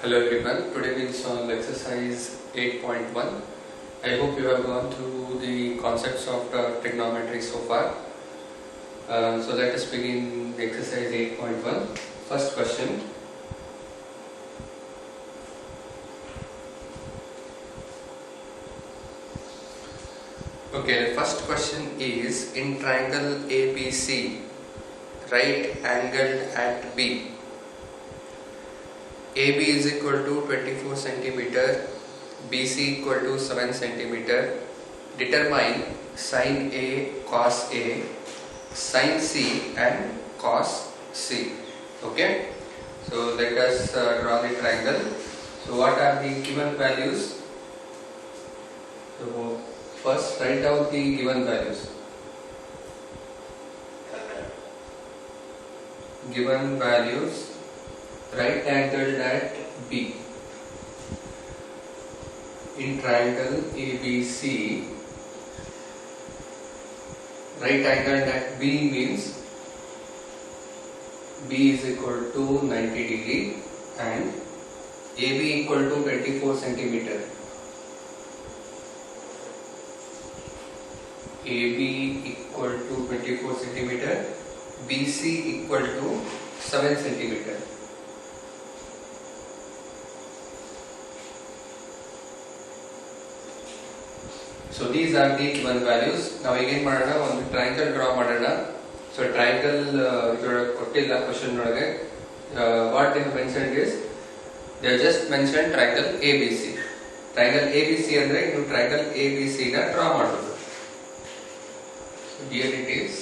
Hello everyone, today we'll solve exercise 8.1. I hope you have gone through the concepts of trigonometry so far. So let us begin the exercise 8.1. First question. Okay, the first question is, in triangle ABC, right angled at B, AB is equal to 24 centimeter, BC equal to 7 centimeter. Determine sin A, cos A, sin C and cos C. Okay, so let us draw the triangle. So what are the given values? So first write out the given values. Given values, right angled at B. In triangle ABC, right angled at B means B is equal to 90 degree and AB equal to 24 centimeter. AB equal to 24 centimeter, BC equal to 7 centimeter. So these are the given values. Now again ಮಾಡೋಣ, ಒಂದು triangle draw ಮಾಡೋಣ. So triangle ಕೊಟ್ಟಿಲ್ಲ question ಒಳಗೆ. What they have mentioned is, they have just mentioned triangle ABC. Triangle ABC ಅಂದ್ರೆ ನೀವು triangle ABC ನ draw ಮಾಡಬಹುದು. So here it is.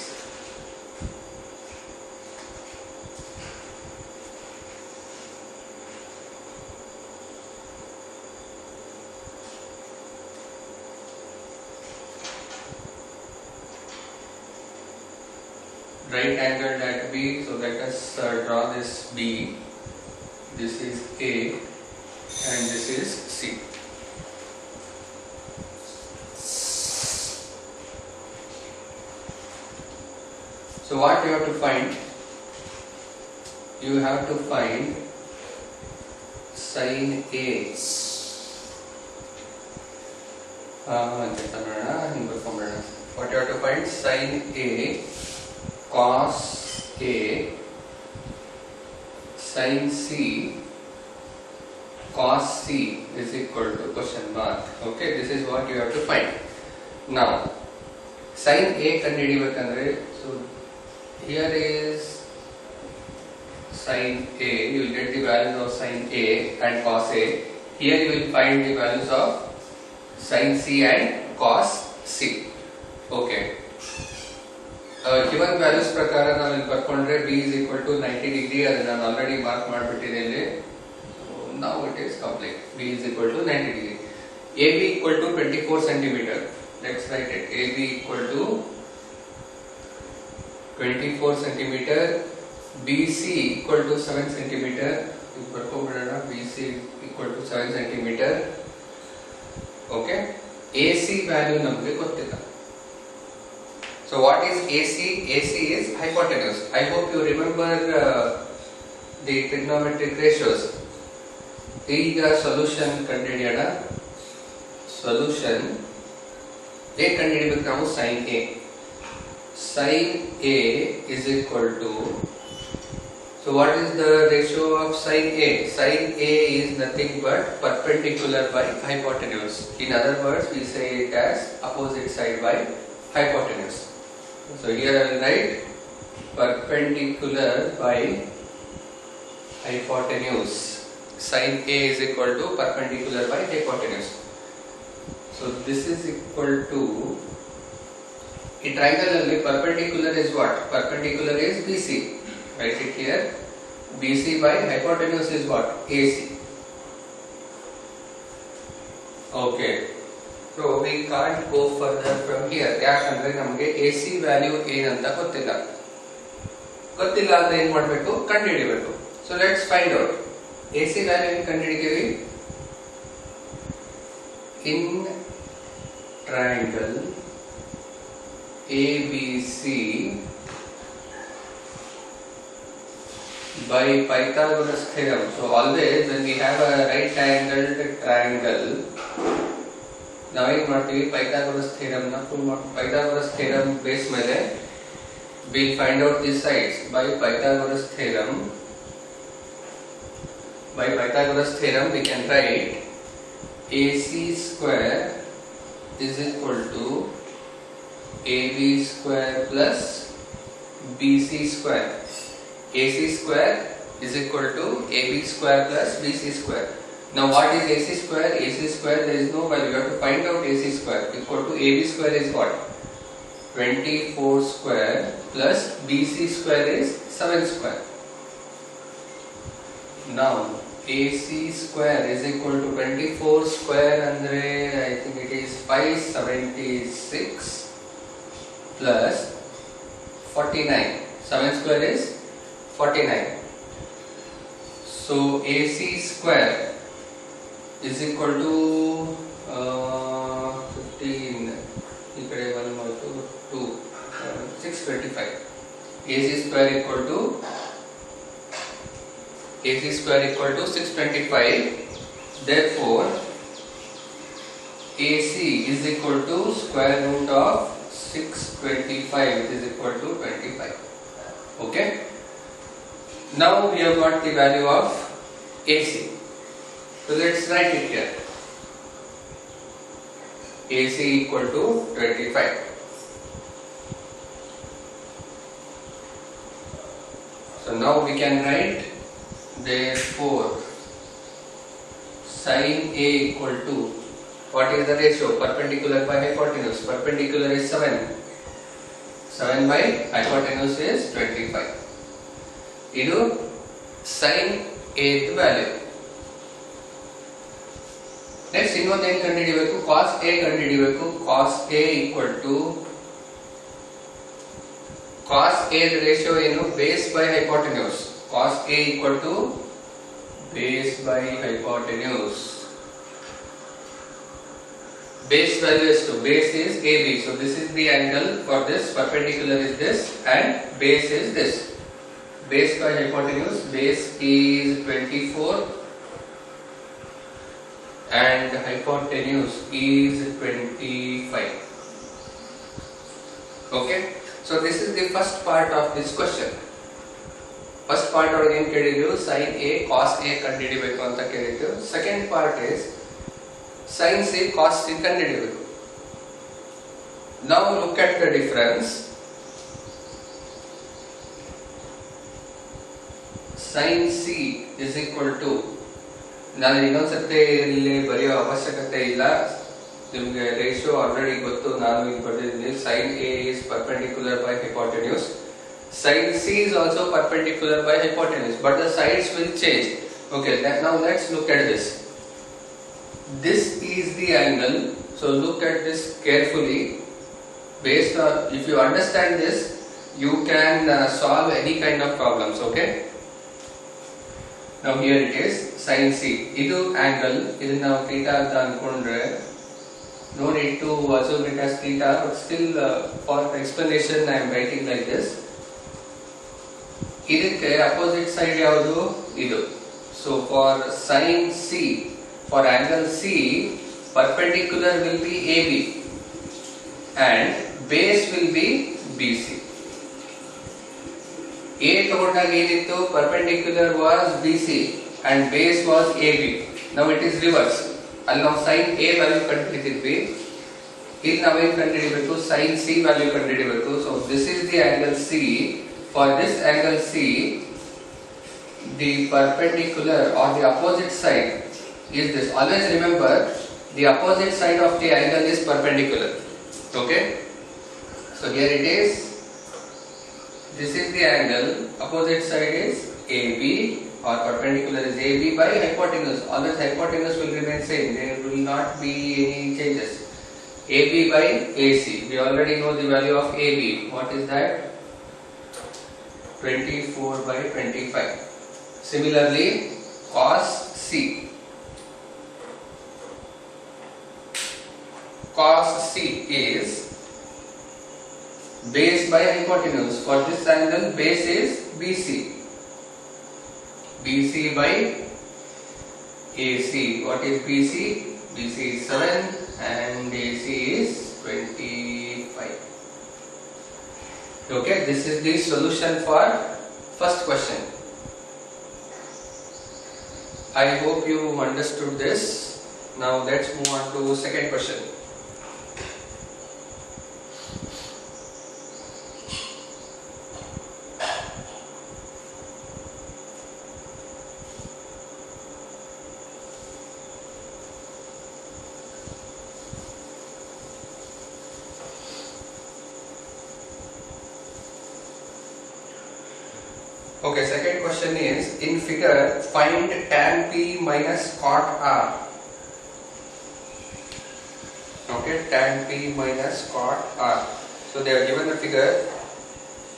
Right angled at B, so let us draw this B. This is A and this is C. So what you have to find? You have to find sin A. What you have to find? Sin A, cos A, sin C, cos C is equal to question mark. Okay, this is what you have to find. Now, sin A ಕಂಡುಹಿಡಿಯಬೇಕಂದ್ರೆ, so here is sin A, you will get the values of sin A and cos A. Here you will find the values of sin C and cos C. Okay. Given values ಪ್ರಕಾರ ನಾವು ಇಲ್ಲಿ ಬರ್ಕೊಂಡ್ರೆ B is equal to 90 degree, ಅದನ್ನ ನಾನು already mark ಮಾಡಿಬಿಟ್ಟಿದೆ ಇಲ್ಲಿ. Now it is complete. B is equal to 90 degree. AB equal to 24 centimeter. Let's write it. AB equal to 24 centimeter. BC equal to 7 centimeter. ಇದು ಬರ್ಕೊಂಡ್ಬಿಡೋಣ. BC equal to 7 centimeter. Okay. AC value ನಮಗೆ ಗೊತ್ತಿಲ್ಲ. So what is AC? AC is hypotenuse. I hope you remember the trigonometric ratios. ಈಗ solution ಕಂಡುಹಿಡಿಯೋಣ. Solution ಹೇಗೆ ಕಂಡುಹಿಡಿಯಬೇಕು ನಾವು? sin A. Sin A is equal to, so what is the ratio of sin A? Sin A is nothing but perpendicular by hypotenuse. In other words, we say it as opposite side by hypotenuse. So here I will write perpendicular by hypotenuse. Sin A is equal to perpendicular by hypotenuse. So this is equal to, in triangle only perpendicular is what? Perpendicular is BC. Write it here. BC by hypotenuse is what? AC. Okay. So we can't go further from here. ಯಾಕಂದ್ರೆ ನಮಗೆ AC value ಏನಂತ ಗೊತ್ತಿಲ್ಲ. ಗೊತ್ತಿಲ್ಲ ಅಂದ್ರೆ ಏನು ಮಾಡಬೇಕು? ಕಂಡುಹಿಡಿಯಬೇಕು. So let's find out. AC value ಏನು ಕಂಡುಹಿಡಿತೀವಿ? In triangle ABC, by Pythagoras theorem. So always when we have a right angled triangle, ನಾವೇನ್ ಮಾಡ್ತೀವಿ Pythagoras theorem ನ ಪ್ರೂವ್ ಮಾಡ್ತೀವಿ. Pythagoras theorem ಬೇಸ್ ಮೇಲೆ we'll find out the sides by Pythagoras theorem. By Pythagoras theorem we can write AC square is equal to AB square plus BC square. AC square is equal to AB square plus BC square. Now what is AC square? AC square, there is no value. You have to find out AC square. Equal to AB square is what? 24 square plus BC square is 7 square. Now AC square is equal to 24 square andre I think it is 576 plus 49. 7 square is 49. So AC square is equal to 15. 625. AC square equal to 625. Therefore AC is equal to square root of 625, which is equal to 25. Okay. Now we have got the value of AC. So let's write it here. AC equal to 25. So now we can write, therefore sin A equal to, what is the ratio? Perpendicular by hypotenuse. Perpendicular is 7. 7 by hypotenuse is 25. ಇದು sin A value. Next ಇನ್ನೊಂದು ಏನು ಕಂಡುಹಿಡಿಯಬೇಕು? cos A ಕಂಡುಹಿಡಿಯಬೇಕು. cos A equal to, cos A the ratio ಏನು? base by hypotenuse. cos A equal to base by hypotenuse. Base value is 2. Base is AB. So this is the angle for this. Perpendicular is this and base is this. Base by hypotenuse. Base is 24 and hypotenuse is 25. Okay. So this is the first part of this question. First part ಒಳಗೆ ಏನು ಕೇಳಿದ್ರು? sin A cos A ಕಂಡುಹಿಡಿಯಬೇಕು ಅಂತ ಕೇಳಿದ್ರು. Second part is sin C cos C ಕಂಡುಹಿಡಿಯಬೇಕು. Now look at the difference. sin C is equal to, ನಾನು ಇನ್ನೊಂದ್ಸತಿ ಇಲ್ಲಿ ಬರೆಯೋ ಅವಶ್ಯಕತೆ ಇಲ್ಲ, ನಿಮಗೆ ರೇಷಿಯೋ ಆಲ್ರೆಡಿ ಗೊತ್ತು, ನಾನು ಈಗ ಬರೆದಿದ್ದೀನಿ. sin A is perpendicular by hypotenuse. sin C is also perpendicular by hypotenuse, but the sides will change. Okay, now let's look at this. This is the angle, so look at this carefully. Based on, if you understand this, you can solve any kind of problems. Okay. Now here it is, sin C. ಇದು angle, ಇದು ನಾವು theta ಅಂತ ಅನ್ಕೊಂಡ್ರೆ, no need to assume it as theta, but still for explanation I am writing like this. ಇದಕ್ಕೆ opposite side ಯಾವುದು? ಇದು. So for sin C, for angle C, perpendicular will be AB and base will be BC. A ತಗೊಂಡಾಗ ಏನಿತ್ತು? perpendicular was BC and base was AB. Now it is reverse. ಅಲ್ಲಿ ನಾವು sin A value ಕಂಡುಹಿಡಿದಿದ್ವಿ, ಇಲ್ಲಿ ನಾವೇನು ಕಂಡುಹಿಡಿಯಬೇಕು? sin C value ಕಂಡುಹಿಡಿಯಬೇಕು. So this is the angle C. For this angle C, the perpendicular or the opposite side is this. Always remember, the opposite side of the angle is perpendicular. Okay. So here it is. This is the angle. Opposite side is AB or perpendicular is AB by hypotenuse. Always hypotenuse will remain same. There will not be any changes. AB by AC. We already know the value of AB. What is that? 24 by 25. Similarly, cos C. Cos C is base by hypotenuse. For this angle, base is BC BC by AC. What is BC? BC is 7 and AC is 25. Okay, this is the solution for first question. I hope you understood this. Now let's move on to second question. Okay, second question is, in figure find tan P minus cot R. Okay, tan P minus cot R. So they are given the figure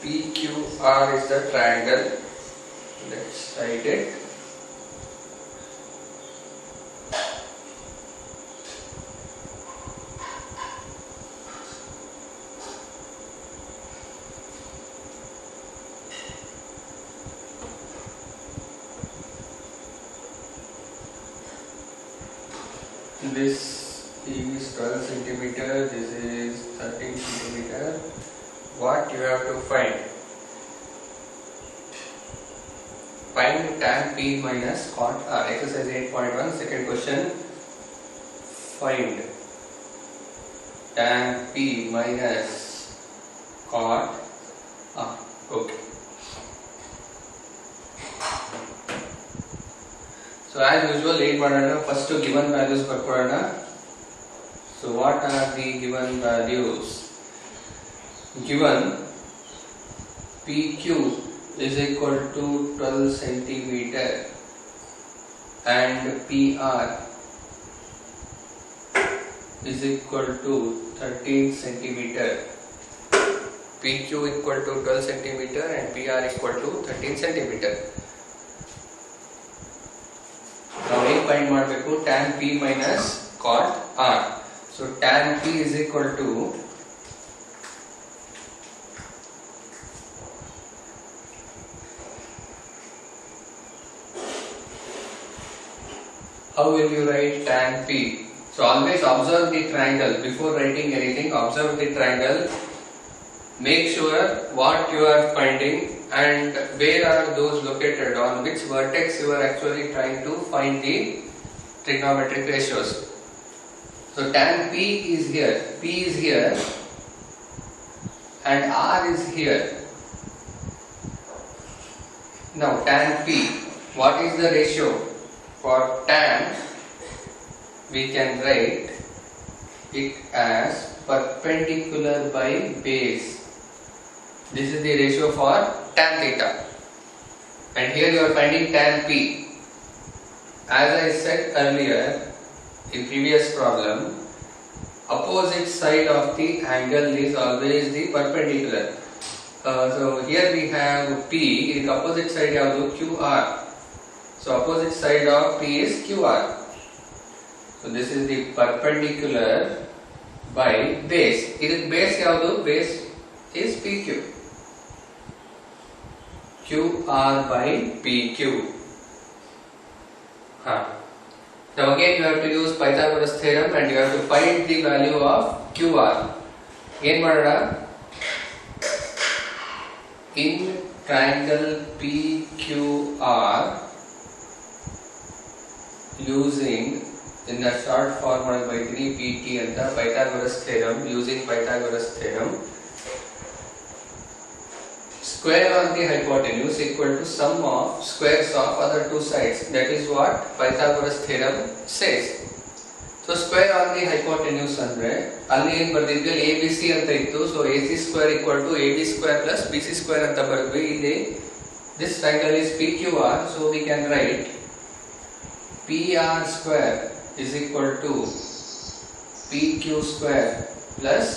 PQR is the triangle. Let's write it. This is 12 centimeter, this is 13 centimeter. What you have to find? Find tan P minus cot R. Exercise 8.1, second question. Find tan P minus cot R. Okay. So as usual, first given values ಬರ್ಕೊಳ್ಳೋಣ. So what are the given values? Given PQ is equal to 12 centimeter and PR is equal to 13 centimeter. PQ equal to 12 centimeter and PR equal to 13 centimeter. Now find ಮಾಡಬೇಕು tan P minus cot R. So tan P is equal to how will you write tan P? So always observe the triangle before writing anything. Observe the triangle. Make sure what you are finding and where are those located, on which vertex you are actually trying to find the trigonometric ratios. So tan P is here, P is here and R is here. Now tan P, what is the ratio? For tan, we can write it as perpendicular by base. This is the ratio for tan theta. And here you are finding tan P. As I said earlier in previous problem, opposite side of the angle is always the perpendicular. So here we have P, in opposite side you have QR. So opposite side of P is QR. So this is the perpendicular by base. This base yavadu? Base is PQ. QR by PQ. Now again you have to use Pythagoras theorem and you have to find the value of QR. Again madana, in triangle PQR, using in the short formula by 3PT and the Pythagoras theorem, using Pythagoras theorem, square on the hypotenuse equal to sum of squares of other two sides. That is what Pythagoras theorem says. So square on the hypotenuse andre alli ಏನು ಬರ್ದಿದ್ವಿ ABC ಅಂತ ಇತ್ತು. So AC square equal to AB square plus BC square ಅಂತ ಬರ್ದ್ವಿ. ಇಲ್ಲಿ this triangle is PQR, so we can write PR square is equal to PQ square plus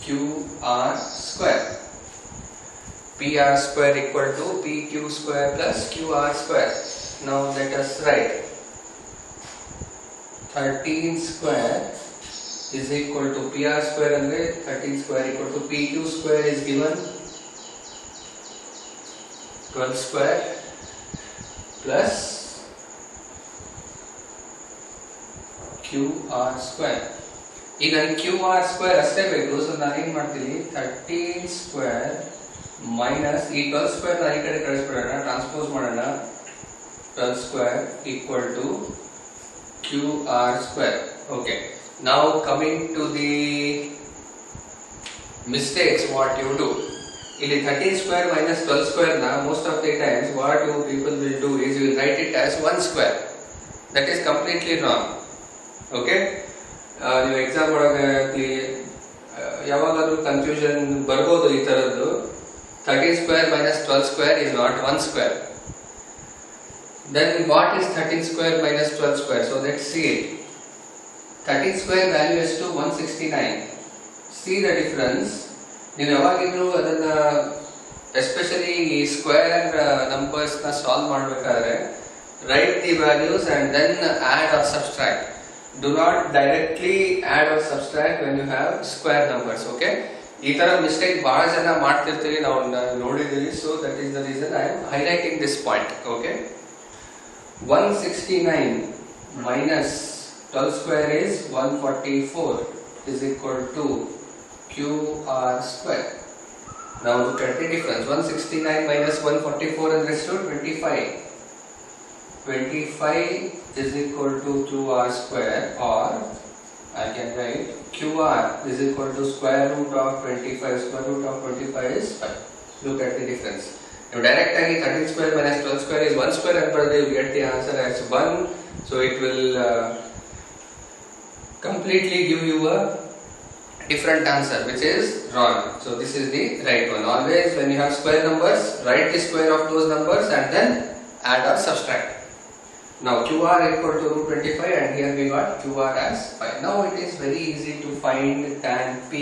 QR square. PR square equal to PQ square plus QR square. Now let us write 13 square is equal to PR square and 13 square equal to PQ square is given 12 square plus QR square. ಈಗ QR square ಅಷ್ಟೇ ಬೇಕು. So ನಾನು ಏನು ಮಾಡ್ತೀನಿ, 13 square minus ಈ 12 square ನಾನು ಈ ಕಡೆ ಕಳಿಸ್ಬಿಡೋಣ, ಟ್ರಾನ್ಸ್ಪೋಸ್ ಮಾಡೋಣ. 12 square equal to QR square. Okay. Now coming to the mistakes what you do. ಇಲ್ಲಿ 13 square minus 12 square na most of the times what you people will do is you will write it as 1 square. That is completely wrong. Okay. ನೀವು exam ಒಳಗೆ ಯಾವಾಗಾದ್ರೂ confusion ಬರ್ಬೋದು ಈ ತರದ್ದು. 13 square minus 12 square is not 1 square. Then what is 13 square minus 12 square? So let's see it. 13 square value is to 169. See the difference. ನೀವು ಯಾವಾಗಿದ್ರು ಅದನ್ನ especially ಈ square numbers ನ ಸಾಲ್ವ್ ಮಾಡಬೇಕಾದ್ರೆ write the values and then add or subtract. Do not directly add or subtract when you have square numbers. Okay. ಈ ತರ mistake ಬಹಳ ಜನ ಮಾಡ್ತಿರ್ತೀವಿ, ನಾವು ನೋಡಿದೀವಿ. So that is the reason I am highlighting this point. Okay. 169 minus 12 square is 144 is equal to QR square. Now look at the difference. 169 minus 144 is raised to 25. 25 is equal to QR square, or I can write QR is equal to square root of 25. Square root of 25 is 5. Look at the difference. Now direct 13 square minus 12 square is 1 square, and you get the answer as 1. So it will completely give you a different answer, which is wrong. So this is the right one. Always when you have square numbers, write the square of those numbers and then add or subtract. Now QR equal to root 25, and here we got QR as 5. Now it is very easy to find tan P.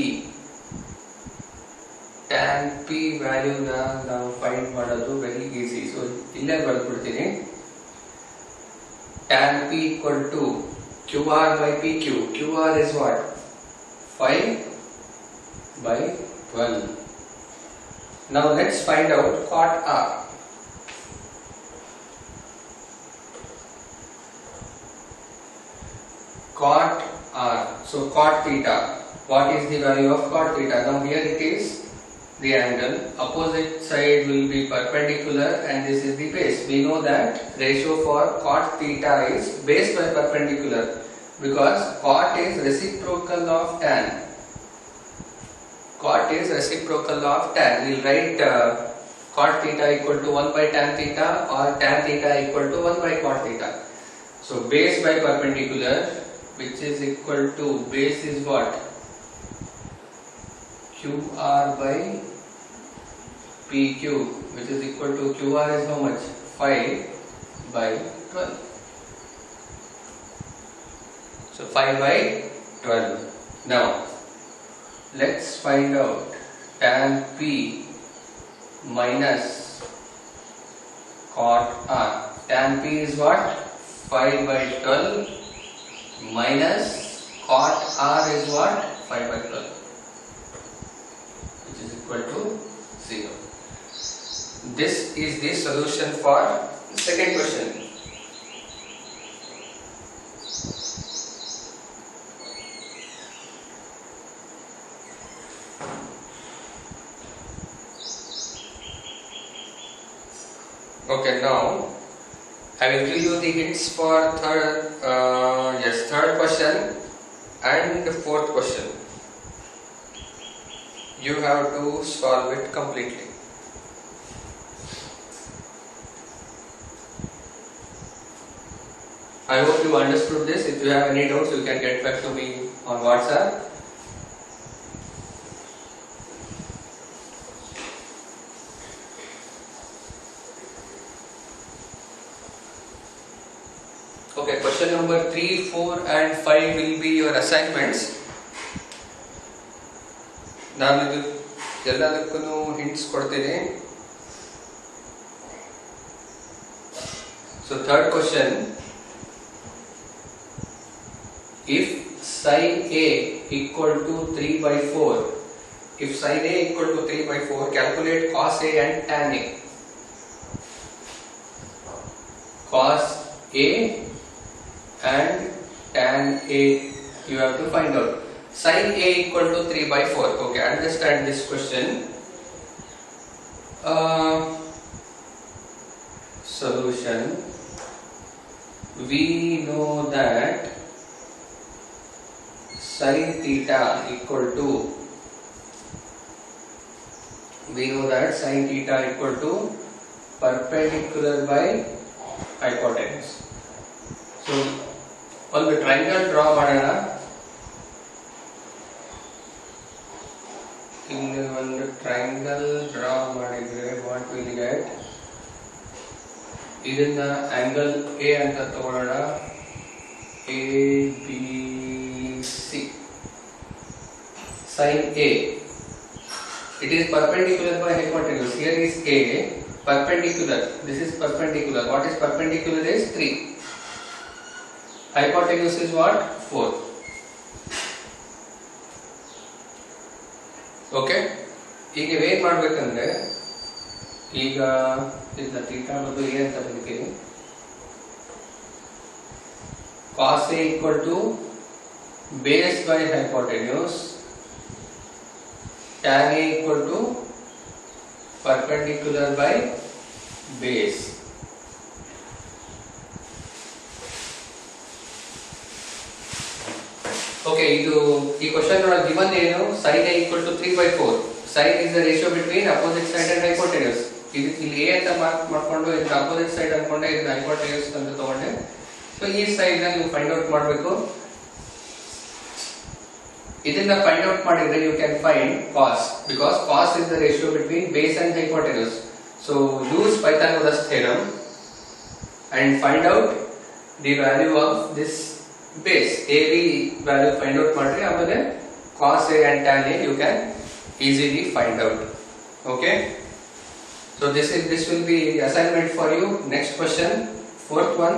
Tan P value now find ಮಾಡೋದು very easy. So ಇಲ್ಲೇ ಬರ್ಬಿಡ್ತೀನಿ. Tan P equal to QR by PQ. QR is what? 5 by 12. Now let's find out cot R. Cot R. So cot theta. What is the value of cot theta? Now here it is the angle. Opposite side will be perpendicular, and this is the base. We know that ratio for cot theta is base by perpendicular, because cot is reciprocal of tan. Cot is reciprocal of tan. We will write cot theta equal to 1 by tan theta, or tan theta equal to 1 by cot theta. So base by perpendicular, which is equal to, base is what? QR by PQ, which is equal to, QR is how much? 5 by 12. So 5 by 12. Now let's find out tan P minus cot R. Tan P is what? 5 by 12 minus cot R is what? 5 by 12, which is equal to 0. This is the solution for the second question. Okay, now I will give you the hints for third question and the fourth question. You have to solve it completely. I hope you understood this. If you have any doubts, you can get back to me on WhatsApp. Okay, question number 3, 4 and 5 will be your assignments. ನಾನು ಇದು ಎಲ್ಲದಕ್ಕೂ hints ಕೊಡ್ತೀನಿ. So third question, if sin A equal to 3 by 4, if sin A equal to 3 by 4, calculate cos A and tan A. cos A and tan A you have to find out. Sin A equal to 3 by 4. Okay, understand this question. Solution. We know that sin theta equal to perpendicular by hypotenuse. So on the triangle draw ಮಾಡೋಣ. ಇಲ್ಲಿ ಒಂದು triangle draw ಮಾಡಿದ್ರೆ what will get? ಇದನ್ನ angle A ಅಂತ ತಗೊಳ್ಳೋಣ. ABC. Sin A. It is perpendicular by hypotenuse. Here is A, perpendicular. This is perpendicular. What is perpendicular is 3. Hypotenuse is what? 4. Okay? ಈಗ ಏನು ಮಾಡಬೇಕಂದ್ರೆ ಈಗ ಇದನ್ನ ಥೀಟಾ ಬದಲು A ಅಂತ ಬರೀತೀನಿ. cos A equal to base by hypotenuse, tan A equal to perpendicular by base. Okay, ಇದು ಈ ಕ್ವೆಶ್ಚನ್ ಒಳಗೆ ಗಿವನ್ ಏನು? sin A equal to 3 by 4. sin is the ratio between opposite side and hypotenuse. ಇಲ್ಲಿ A ಅಂತ mark ಮಾಡ್ಕೊಂಡು ಇದನ್ನ opposite side ಅನ್ಕೊಂಡೆ, ಇದನ್ನ hypotenuse ಅಂತ ತಗೊಂಡೆ. ಸೊ ಈ ಸೈಡ್ ನ ನೀವು ಫೈಂಡ್ ಔಟ್ ಮಾಡಬೇಕು. ಇದನ್ನ ಫೈಂಡ್ ಔಟ್ ಮಾಡಿದ್ರೆ you can find cos, because cos is the ratio between base and hypotenuse. So use Pythagoras theorem and find out the value of this base. AB value find out ಮಾಡ್ರಿ, ಆಮೇಲೆ cos A and tan A you can easily find out. Okay, so this will be the assignment for you. Next question, fourth one.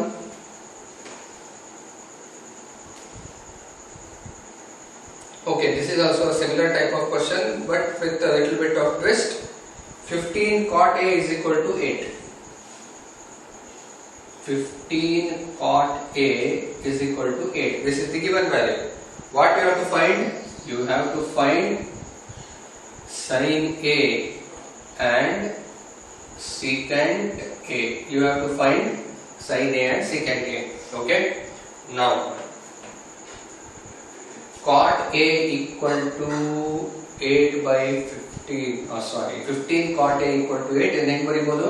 Okay, this is also a similar type of question but with a little bit of twist. 15 cot A is equal to 8. 15 cot A is equal to 8. This is the given value. What you have to find? You have to find sin A and secant A. You have to find sin A and secant A. Okay? Now, cot A equal to 8 by 15. 15 cot A equal to 8. And then ಬರಿಬಹುದು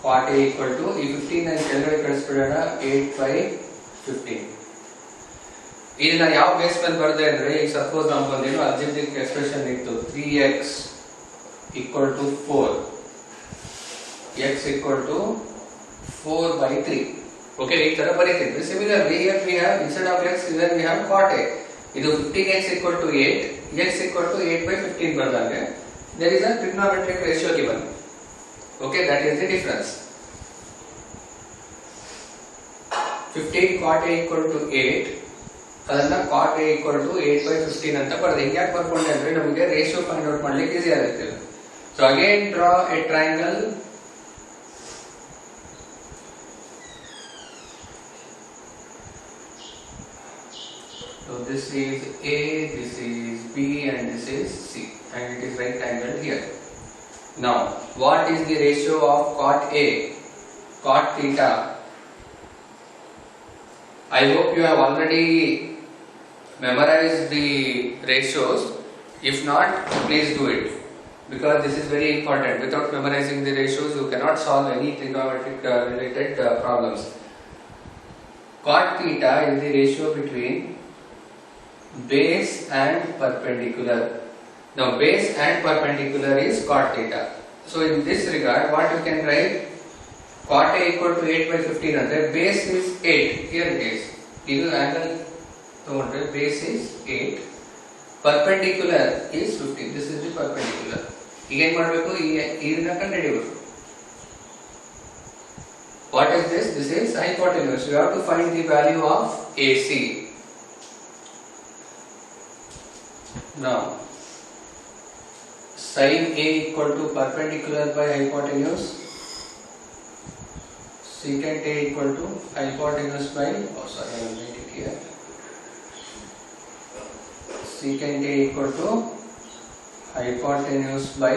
cot A equal to ಈ 15 ಅನ್ನು ಕೆಳಗಡೆ ಕಳಿಸ್ಬಿಡೋಣ, 8 by 15. ಇದು ನಾನು ಯಾವ base ಮೇಲೆ ಬರೆದೆ ಅಂದ್ರೆ, ಈಗ ಸಪೋಸ್ ನಾವು ಬಂದೇನು ಅಲ್ಜಿಬ್ರಿಕ್ ಎಕ್ಸ್ಪ್ರೆಷನ್ ಇತ್ತು 3x equal to 4, x equal to 4 by 3. Okay, ಈ ತರ ಬರೀತಿದ್ವಿ. Similarly here we have instead of x then we have cot A. ಇದು 15x equal to 8, x equal to 8 by 15 ಬರ್ದಂಗೆ there is a trigonometric ratio given. Okay, that is the difference. 15 cot A equal to 8, ಅದನ್ನ cot A equal to 8 by 15 ಅಂತ ಬರೆದೆ. ಹಿಂಗೆ ಯಾಕೆ ಬರ್ಕೊಂಡೆ ಅಂದ್ರೆ ನಮಗೆ ratio find out ಮಾಡ್ಲಿಕ್ಕೆ easy ಆಗುತ್ತೆ. So again draw a triangle. So this is A, this is B and this is C, and it is right angled here. Now what is the ratio of cot A? Cot theta. I hope you have already memorized the ratios. If not, please do it, because this is very important. Without memorizing the ratios you cannot solve any trigonometric related problems. Cot theta is the ratio between base and perpendicular. Now base and perpendicular is cot theta. So in this regard what you can write? Cot A equal to 8 by 15 andre base is 8. Here it is. This angle togondre base is 8, perpendicular is 15. This is the perpendicular. ಈಗ ಏನು ಮಾಡಬೇಕು? ಇದನ್ನ ಕಂಡುಹಿಡಿಯಬೇಕು. What is this? This is hypotenuse. You have to find the value of AC. Now sin A equal to perpendicular by hypotenuse, secant A equal to hypotenuse by, oh sorry, I will make it here, secant A equal to hypotenuse by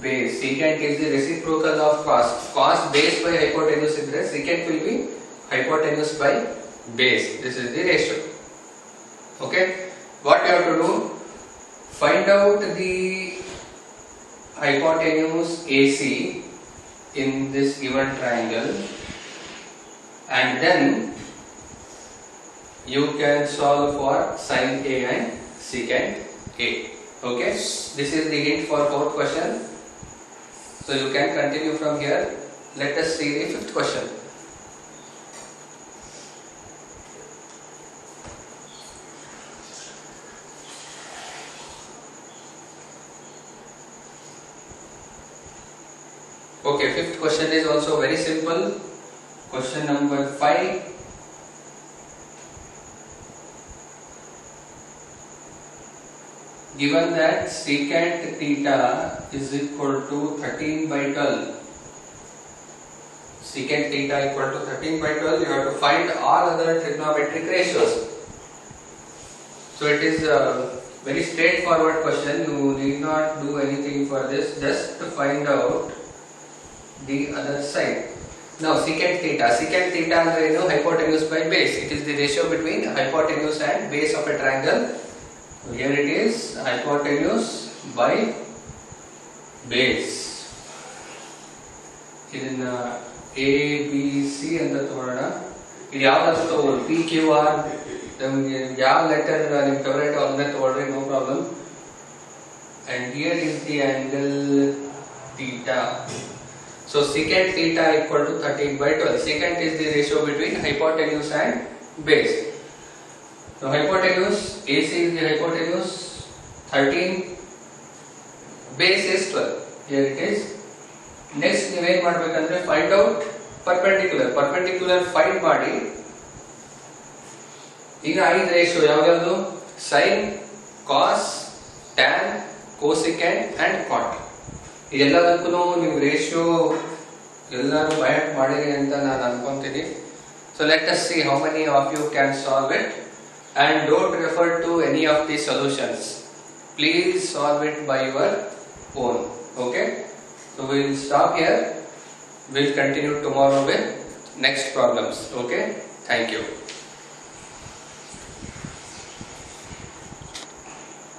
base. Secant is the reciprocal of cos. Cos base by hypotenuse is there. Secant will be hypotenuse by base. This is the ratio. Okay. What you have to do? Find out the hypotenuse AC in this given triangle, and then you can solve for sin A and secant A. Okay, this is the hint for fourth question. So you can continue from here. Let us see the fifth question. Okay, fifth question is also very simple. Question number 5. Given that secant theta is equal to 13 by 12, secant theta equal to 13 by 12, you have to find all other trigonometric ratios. So it is a very straightforward question. You need not do anything for this, just to find out the other side. Now secant theta under hypotenuse by base. It is the ratio between hypotenuse and base of a triangle. Here it is hypotenuse by base. In A, B, C and the third. It is P, Q, R. Letter favorite no problem. And here is the angle theta. So secant theta equal to 13 by 12. Secant is the ratio between hypotenuse and base. Now hypotenuse, AC is the hypotenuse, 13, base is 12. Here it is. Next, find out perpendicular. Perpendicular find ಮಾಡಿ. ಈಗ 5 ratio ಯಾವ್ಯಾವುದು? sin, cos, tan, cosecant and cot. ಇದೆಲ್ಲದಕ್ಕೂ ನೀವು ratio ಎಲ್ಲರೂ by heart ಮಾಡಿರಿ ಅಂತ ನಾನು ಅನ್ಕೊಂತೀನಿ. So let us see how many of you can solve it. And don't refer to any of the solutions. Please solve it by your own. Okay? So we will stop here. We will continue tomorrow with next problems. Okay? Thank you.